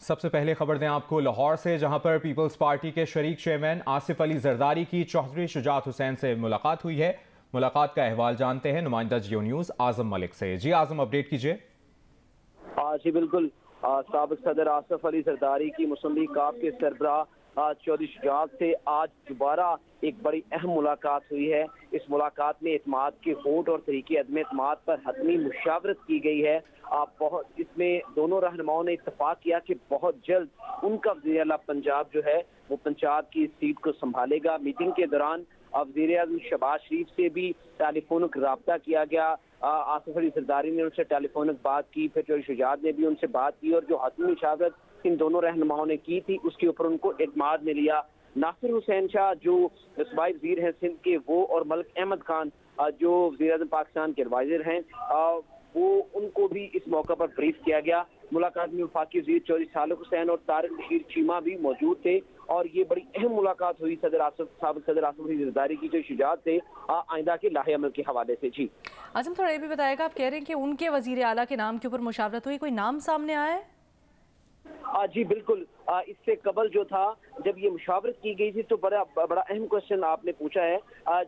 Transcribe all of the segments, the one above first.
सबसे पहले खबर दें आपको लाहौर से, जहां पर पीपल्स पार्टी के शरीक चेयरमैन आसिफ अली जरदारी की चौधरी शुजात हुसैन से मुलाकात हुई है। मुलाकात का अहवाल जानते हैं नुमाइंदा जियो न्यूज़ आजम मलिक से। जी आजम, अपडेट कीजिए। जी बिल्कुल, साबिक सदर आसिफ अली जरदारी की मुस्लिम लीग काफ के सरबराह चौधरी शुजात से आज दोबारा एक बड़ी अहम मुलाकात हुई है। इस मुलाकात में एतमाद के वोट और तरीके अदम एतमाद पर हतमी मुशावरत की गई है। इसमें दोनों रहनुमाओं ने इत्तफाक किया कि बहुत जल्द उनका वज़ीर आला पंजाब जो है वो पंजाब की सीट को संभालेगा। मीटिंग के दौरान वज़ीर आज़म शहबाज शरीफ से भी टेलीफोनिक रब्ता किया गया। आसिफ अली जरदारी ने उनसे टेलीफोनिक बात की, फिर चौधरी शुजात ने भी उनसे बात की और जो हतमी मुशावरत इन दोनों रहनुमाओं ने की थी उसके ऊपर उनको एतमाद में लिया। नासिर हुसैन शाह जो सूबाई वज़ीर हैं सिंध के, वो और मलिक अहमद खान जो वज़ीर आज़म पाकिस्तान के एडवाइज़र हैं, वो उनको भी इस मौका पर ब्रीफ किया गया। मुलाकात में वफाकी वज़ीर चौधरी सालिक हुसैन और तारिक बशीर चीमा भी मौजूद थे और ये बड़ी अहम मुलाकात हुई साबिक सदर आसिफ अली जरदारी की जो शुजात से आइंदा के लाहे अमल के हवाले से। जी आजम, थोड़ा ये भी बताएगा, आप कह रहे हैं कि उनके वज़ीर आला के नाम के ऊपर मुशावरत हुई, कोई नाम सामने आया है? जी बिल्कुल, इससे कबल जो था जब ये मुशावरत की गई थी तो बड़ा अहम क्वेश्चन आपने पूछा है।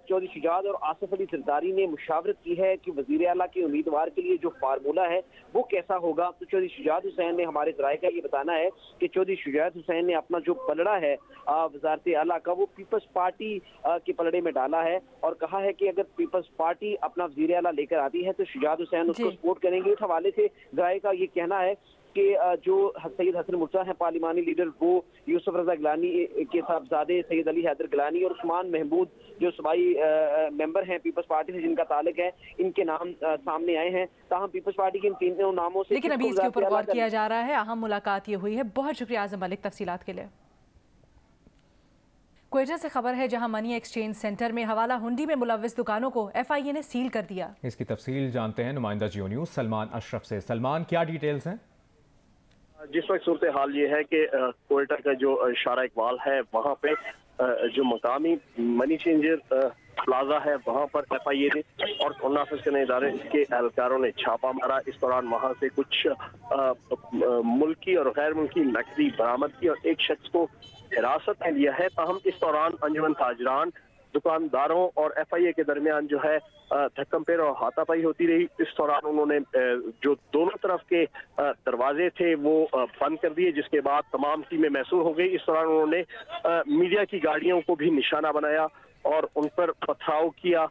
चौधरी शुजात और आसिफ अली जरदारी ने मुशावरत की है कि वज़ीर आला के उम्मीदवार के लिए जो फार्मूला है वो कैसा होगा। तो चौधरी शुजात हुसैन ने हमारे ज़राए का ये बताना है कि चौधरी शुजात हुसैन ने अपना जो पलड़ा है वज़ारत आला का वो पीपल्स पार्टी के पलड़े में डाला है और कहा है कि अगर पीपल्स पार्टी अपना वज़ीर आला लेकर आती है तो शुजात हुसैन उसको सपोर्ट करेंगे। इस हवाले से ज़राए का ये कहना है कि जो सैयद हसन मुर्तज़ा हैं पार्लिमानी लीडर, वो यूसुफ रजा गिलानी के साहबजादे सैयद अली हैदर गिलानी और उस्मान महमूद जो सूबाई मेंबर हैं पीपल्स पार्टी से जिनका ताल्लुक है, इनके नाम सामने आए हैं। ताहम पीपल्स पार्टी के इन तीनों नामों से लेकिन अभी इसके ऊपर गौर किया जा रहा है। अहम मुलाकात ये हुई है। बहुत शुक्रिया आज़म मलिक तफसीलात के लिए। क्वेटा से खबर है, जहां मनी एक्सचेंज सेंटर में हवाला हुंडी में मुलव्विस दुकानों को FIA ने सील कर दिया। इसकी तफसील जानते हैं नुमाइंदा जियो न्यूज़ सलमान अशरफ से। सलमान, क्या डिटेल्स हैं? जिस वक्त सूरत हाल ये है कि क्वेटा का जो शारा इकबाल है वहाँ पे जो मकामी मनी चेंजर प्लाजा है वहाँ पर FIA ने और नाफिज करने इदारे के एहलकारों ने छापा मारा। इस दौरान वहाँ से कुछ मुल्की और गैर मुल्की नकदी बरामद की और एक शख्स को हिरासत में लिया है। ताहम इस दौरान अंजुमन ताजरान, दुकानदारों और FIA के दरमियान जो है धक्कम पेर और हाथापाई होती रही। इस दौरान उन्होंने जो दोनों तरफ के दरवाजे थे वो बंद कर दिए, जिसके बाद तमाम टीमें महसूर हो गई। इस दौरान उन्होंने मीडिया की गाड़ियों को भी निशाना बनाया और उन पर पथराव किया,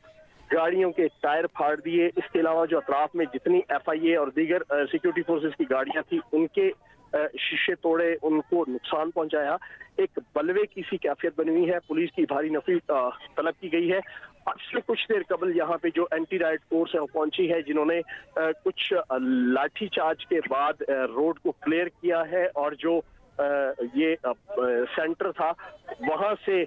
गाड़ियों के टायर फाड़ दिए। इसके अलावा जो अतराफ में जितनी FIA और दीगर सिक्योरिटी फोर्सेस की गाड़ियां थी उनके शीशे तोड़े, उनको नुकसान पहुंचाया। एक बलवे की सी कैफियत बनी हुई है। पुलिस की भारी नफरी तलब की गई है। आज से कुछ देर कबल यहाँ पे जो एंटी राइट फोर्स है वो पहुंची है, जिन्होंने कुछ लाठी चार्ज के बाद रोड को क्लियर किया है और जो ये सेंटर था वहां से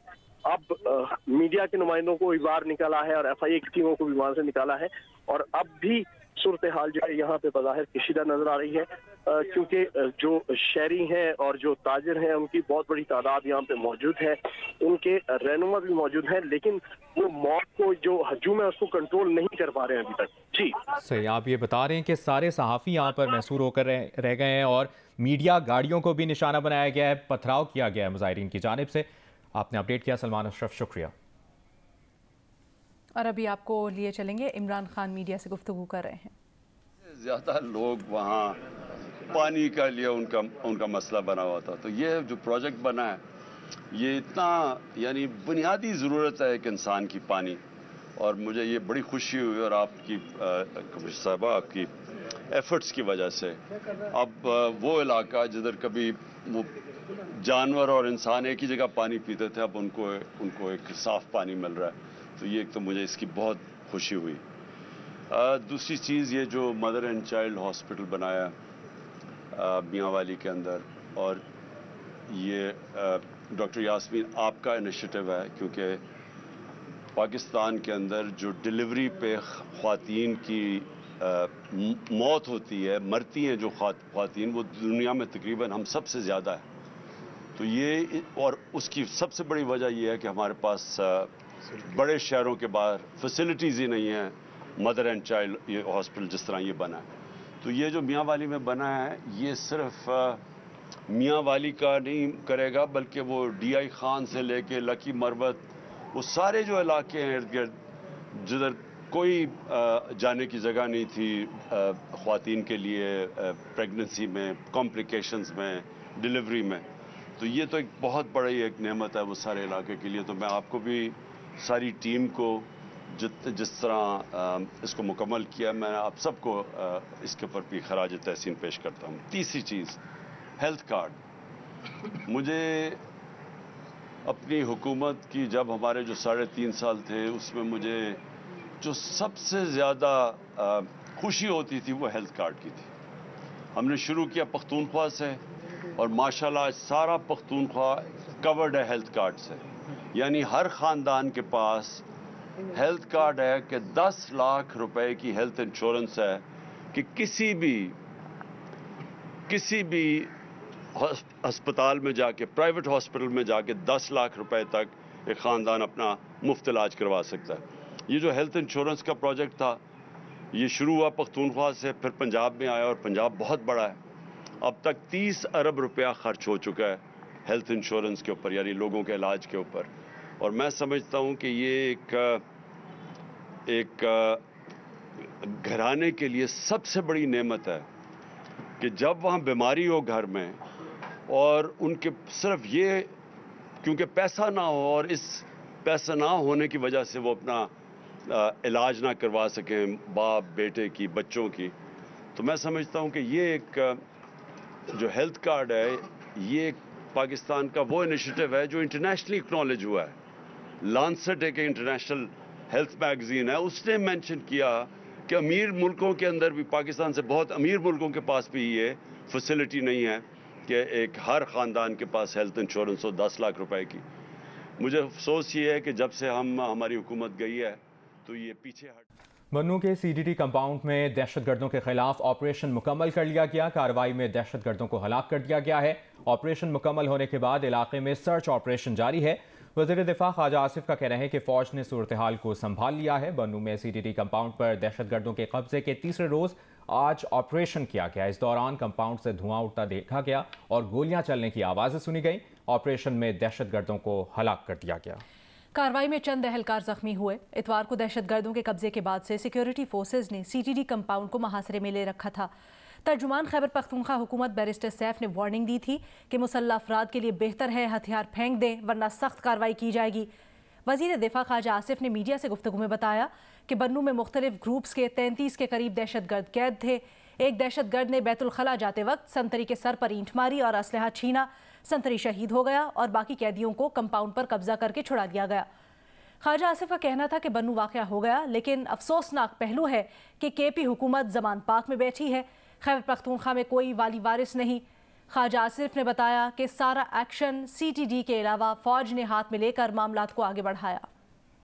अब मीडिया के नुमाइंदों को भी बाहर निकाला है और FIA की टीमों को भी वहां से निकाला है और अब भी सूरत हाल जो है यहाँ पे बज़ाहिर कशीदा नजर आ रही है, क्योंकि जो शहरी हैं और जो ताजिर हैं उनकी बहुत बड़ी तादाद यहाँ पे मौजूद है, उनके रहनुमा भी मौजूद हैं, लेकिन वो मौत को जो हजूम है उसको कंट्रोल नहीं कर पा रहे हैं अभी तक। जी सही, आप ये बता रहे हैं कि सारे सहाफ़ी यहाँ पर महसूर होकर रह गए हैं और मीडिया गाड़ियों को भी निशाना बनाया गया है, पथराव किया गया है मुजाहिरीन की जानिब से। आपने अपडेट किया सलमान अशरफ, शुक्रिया। और अभी आपको लिए चलेंगे, इमरान खान मीडिया से गुफ्तगू कर रहे हैं। ज़्यादा लोग वहाँ पानी का लिए उनका मसला बना हुआ था, तो ये जो प्रोजेक्ट बना है ये इतना यानी बुनियादी ज़रूरत है एक इंसान की पानी, और मुझे ये बड़ी खुशी हुई और आपकी कमिश्नर साहबा आपकी एफर्ट्स की वजह से अब वो इलाका जिधर कभी वो जानवर और इंसान एक ही जगह पानी पीते थे, अब उनको एक साफ़ पानी मिल रहा है। तो ये एक तो मुझे इसकी बहुत खुशी हुई। दूसरी चीज़ ये जो मदर एंड चाइल्ड हॉस्पिटल बनाया मियांवाली के अंदर, और ये डॉक्टर यास्मीन आपका इनिशिएटिव है, क्योंकि पाकिस्तान के अंदर जो डिलीवरी पे ख़वातीन की मौत होती है, मरती हैं जो ख़वातीन, वो दुनिया में तकरीबन हम सबसे ज़्यादा है। तो ये, और उसकी सबसे बड़ी वजह यह है कि हमारे पास बड़े शहरों के बाहर फैसिलिटीज़ ही नहीं हैं मदर एंड चाइल्ड ये हॉस्पिटल जिस तरह ये बना है। तो ये जो मियांवाली में बना है ये सिर्फ میاں والی کا نہیں کرے گا بلکہ وہ ڈی آئی خان سے لے کے لکی مروت، وہ سارے جو علاقے ہیں ارد گرد جدھر کوئی جانے کی جگہ نہیں تھی خواتین کے لیے پریگننسی میں، کمپلیکیشنز میں، ڈیلیوری میں، تو یہ تو ایک بہت بڑی ایک نعمت ہے وہ سارے علاقے کے لیے. تو میں آپ کو بھی ساری ٹیم کو جس طرح اس کو مکمل کیا، میں آپ سب کو اس کے اوپر بھی خراج تحسین پیش کرتا ہوں. تیسری چیز، ہیلتھ کارڈ. مجھے اپنی حکومت کی جب ہمارے جو 3.5 سال تھے اس میں مجھے جو سب سے زیادہ خوشی ہوتی تھی وہ ہیلتھ کارڈ کی تھی. ہم نے شروع کیا پختونخوا سے اور ماشاءاللہ آج سارا پختونخوا کورڈ ہے ہیلتھ کارڈ سے. یعنی ہر خاندان کے پاس ہیلتھ کارڈ ہے کہ 10 لاکھ روپے کی ہیلتھ انشورنس ہے کہ کسی بھی ہسپتال میں جا کے، پرائیویٹ ہاسپٹل میں جا کے 10 لاکھ روپے تک ایک خاندان اپنا مفت علاج کروا سکتا ہے. یہ جو ہیلتھ انشورنس کا پروجیکٹ تھا یہ شروع ہوا پختونخوا سے، پھر پنجاب میں آیا اور پنجاب بہت بڑا ہے. اب تک 30 ارب روپیہ خرچ ہو چکا ہے ہیلتھ انشورنس کے اوپر، یعنی لوگوں کے علاج کے اوپر. اور میں سمجھتا ہوں کہ یہ ایک گھرانے کے لیے سب سے بڑی نعمت ہے کہ جب وہاں بیماری ہو گھر میں اور ان کے صرف یہ کیونکہ پیسہ نہ ہو اور اس پیسہ نہ ہونے کی وجہ سے وہ اپنا علاج نہ کروا سکیں باپ بیٹے کی، بچوں کی. تو میں سمجھتا ہوں کہ یہ ایک جو ہیلتھ کارڈ ہے یہ ایک پاکستان کا وہ انیشیٹو ہے جو انٹرنیشنلی اکنالج ہوا ہے. لانسٹ ایک انٹرنیشنل ہیلتھ میگزین ہے، اس نے مینشن کیا کہ امیر ملکوں کے اندر بھی، پاکستان سے بہت امیر ملکوں کے پاس بھی یہ فیسلٹی نہیں ہے کہ ایک ہر خاندان کے پاس ہیلتھ انشورنس ہو 10 لاکھ روپے کی. مجھے افسوس یہ ہے کہ جب سے ہماری حکومت گئی ہے تو یہ پیچھے ہٹ. بنوں کے سی ڈی ٹی کمپاؤنڈ میں دہشت گردوں کے خلاف آپریشن مکمل کر لیا گیا. کارروائی میں دہشت گردوں کو ہلاک کر دیا گیا ہے. آپریشن مکمل ہونے کے بعد علاقے میں سرچ آپریشن جاری ہے. وزیر دفاع خواجہ آصف کا کہنا ہے کہ فوج نے صورتحال کو سنبھال لیا ہے. بنوں میں سی ڈی ٹی کمپاؤنڈ پر دہشت گردوں کے قبضے کے تیسرے روز آج آپریشن کیا گیا. اس دوران کمپاؤنڈ سے دھواں اٹھتا دیکھا گیا اور گولیاں چلنے کی آوازیں سنی گئیں. آپریشن میں دہشت گردوں کو ہلاک کر دیا گیا. کارروائی میں چند اہلکار زخمی ہوئے. اتوار کو دہشت گردوں کے قبضے کے بعد سے سیکیورٹی فورسز نے سی ٹی ڈی کمپاؤنڈ کو محاصرے میں لے رکھا تھا. ترجمان خیبر پختونخوا حکومت بیرسٹر سیف نے وارننگ دی تھی کہ مسلح افراد کے لیے بہتر ہے ہتھیار پھینک دیں ورنہ سخت کارروائی کی جائے گی. وزیر دفاع خواجہ آصف نے میڈیا سے گفتگو میں بتایا کہ بنوں میں مختلف گروپس کے 33 کے قریب دہشت گرد قید تھے. ایک دہشت گرد نے بیت الخلا جاتے وقت سنتری کے سر پر اینٹ ماری اور اسلحہ چھینا. سنتری شہید ہو گیا اور باقی قیدیوں کو کمپاؤنڈ پر قبضہ کر کے چھڑا دیا گیا. خواجہ آصف کا کہنا تھا کہ بنوں واقعہ ہو گیا لیکن افسوسناک پہلو ہے کہ کے پی حکومت زمان پاک میں بیٹھی ہے. خیبر پختونخوا میں کوئی والی وارث نہیں. خواجہ آصف نے بتایا کہ سارا ایکشن سی ٹی ڈی کے علاوہ فوج نے ہاتھ میں لے کر معاملات کو آگے بڑھایا.